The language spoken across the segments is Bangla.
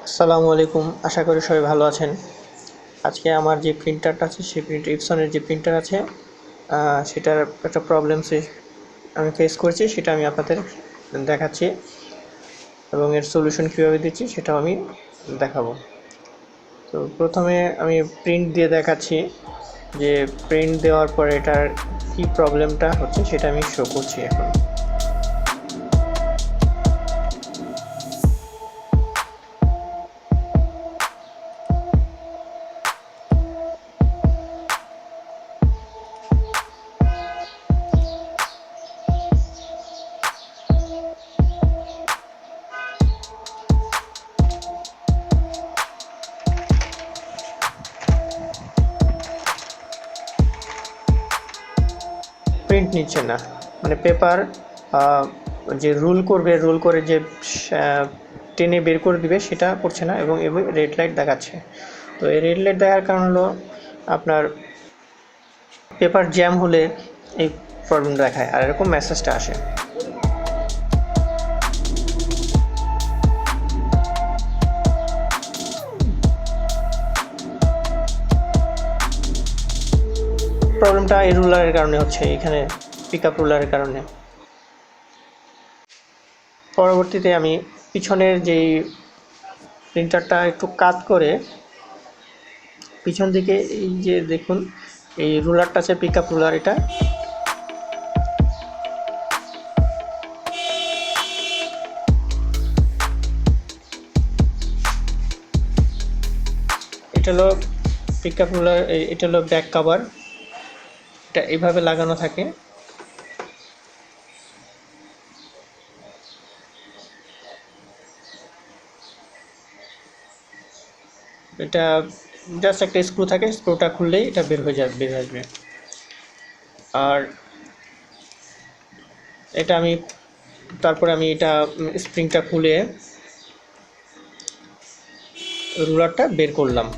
আসসালামু আলাইকুম, আশা করি সবাই ভালো আছেন। আজকে আমার যে প্রিন্টারটা আছে সেই ইপসনের যে প্রিন্টার আছে সেটার একটা আমি ফেস করেছি, সেটা আমি আপনাদের দেখাচ্ছি এবং এর সলিউশন কীভাবে দিচ্ছি সেটাও আমি দেখাবো। তো প্রথমে আমি প্রিন্ট দিয়ে দেখাচ্ছি যে প্রিন্ট দেওয়ার পরে এটার কী প্রবলেমটা হচ্ছে সেটা আমি শো করছি এখন। প্রিন্ট নিচ্ছে না, মানে পেপার যে রুল করে যে টেনে বের করে দিবে সেটা করছে না এবং রেড লাইট দেখাচ্ছে। তো এই রেড লাইট দেখার কারণ হলো আপনার পেপার জ্যাম হলে এই প্রবলেম দেখায় আর এরকম মেসেজটা আসে। প্রবলেমটা এই রুলারের কারণে হচ্ছে, এখানে পিকআপ রুলারের কারণে। পরবর্তীতে আমি পিছনের যেই প্রিন্টারটা একটু কাত করে পিছন দিকে এই যে দেখুন এই রুলারটা আছে, পিকআপ রুলার, এটা হলো পিকআপ রুলার, এটা হলো ব্যাক কভার, এটা এইভাবে লাগানো থাকে। এটা জাস্ট একটা স্ক্রু থাকে, স্ক্রুটা খুললেই এটা বের আসবে। আর এটা তারপরে আমি এটা স্প্রিংটা খুলে রুলারটা বের করলাম।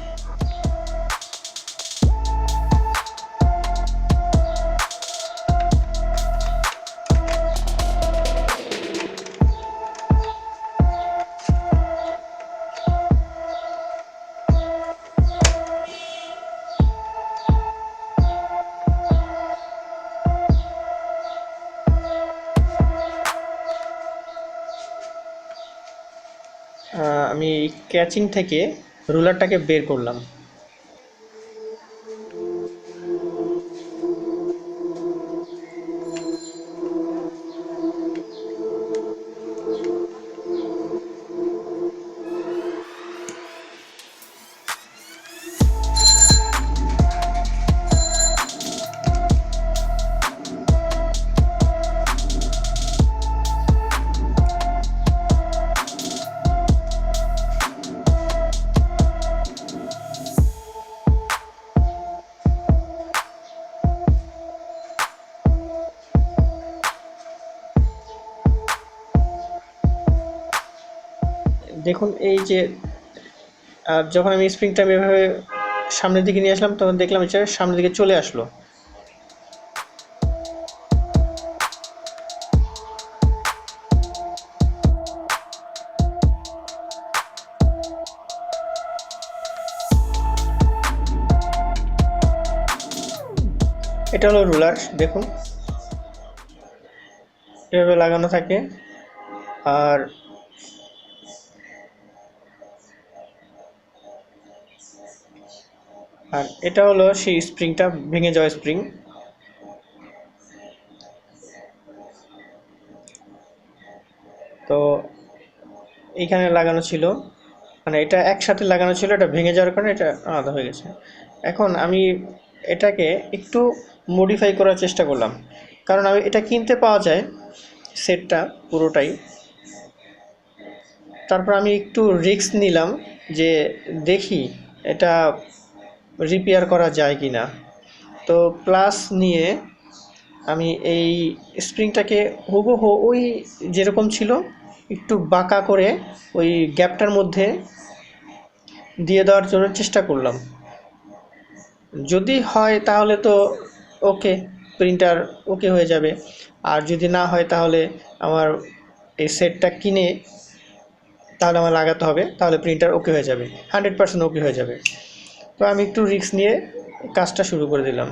আমি ক্যাচিং থেকে রুলারটাকে বের করলাম। দেখুন এই যে যখন আমি স্প্রিংটা এভাবে সামনের দিকে নিয়ে আসলাম তখন দেখলাম এটা সামনের দিকে চলে আসলো। এটা হলো রুলার, দেখুন এভাবে লাগানো থাকে। আর এটা হলো সেই স্প্রিংটা, ভেঙে যাওয়া স্প্রিং। তো এইখানে লাগানো ছিল, মানে এটা একসাথে লাগানো ছিল, এটা ভেঙে যাওয়ার কারণে এটা আলাদা হয়ে গেছে। এখন আমি এটাকে একটু মডিফাই করার চেষ্টা করলাম, কারণ এটা কিনতে পাওয়া যায় সেটটা পুরোটাই। তারপর আমি একটু রিস্ক নিলাম যে দেখি এটা রিপেয়ার করা যায় কি না। তো প্লাস নিয়ে আমি এই স্প্রিংটাকে হুবহু ওই যেরকম ছিল একটু বাঁকা করে ওই গ্যাপটার মধ্যে দিয়ে দেওয়ার জন্য চেষ্টা করলাম। যদি হয় তাহলে তো ওকে, প্রিন্টার ওকে হয়ে যাবে। আর যদি না হয় তাহলে আমার এই সেটটা কিনে তাহলে আমার লাগাতে হবে, তাহলে প্রিন্টার ওকে হয়ে যাবে, 100% ওকে হয়ে যাবে। তো আমি একটু রিস্ক নিয়ে কাজটা শুরু করে দিলাম।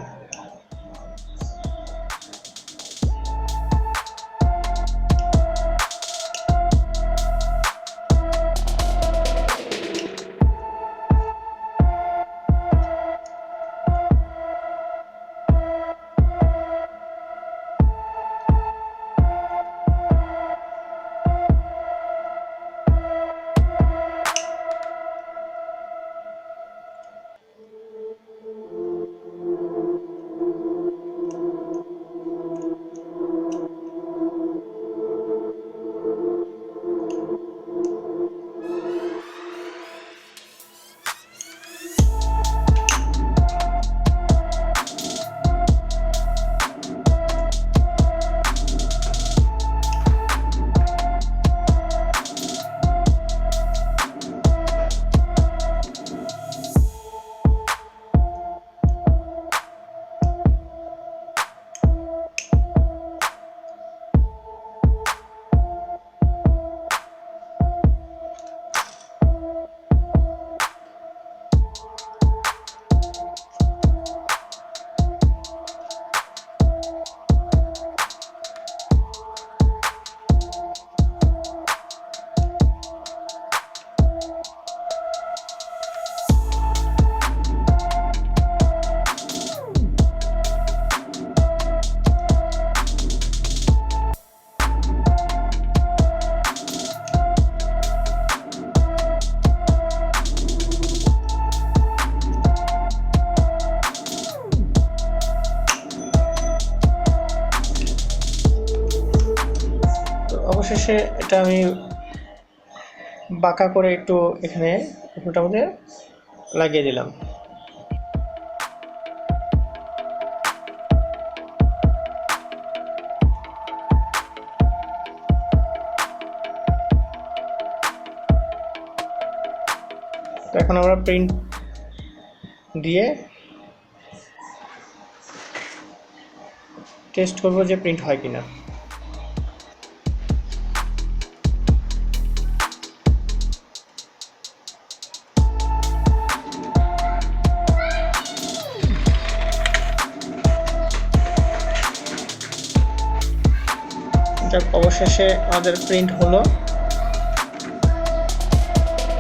অবশেষে এটা আমি বাঁকা করে একটু এখানে উপরটার মধ্যে লাগিয়ে দিলাম। তো এখন আমরা প্রিন্ট দিয়ে টেস্ট করবো যে প্রিন্ট হয় কিনা। অবশেষে আমাদের প্রিন্ট হলো।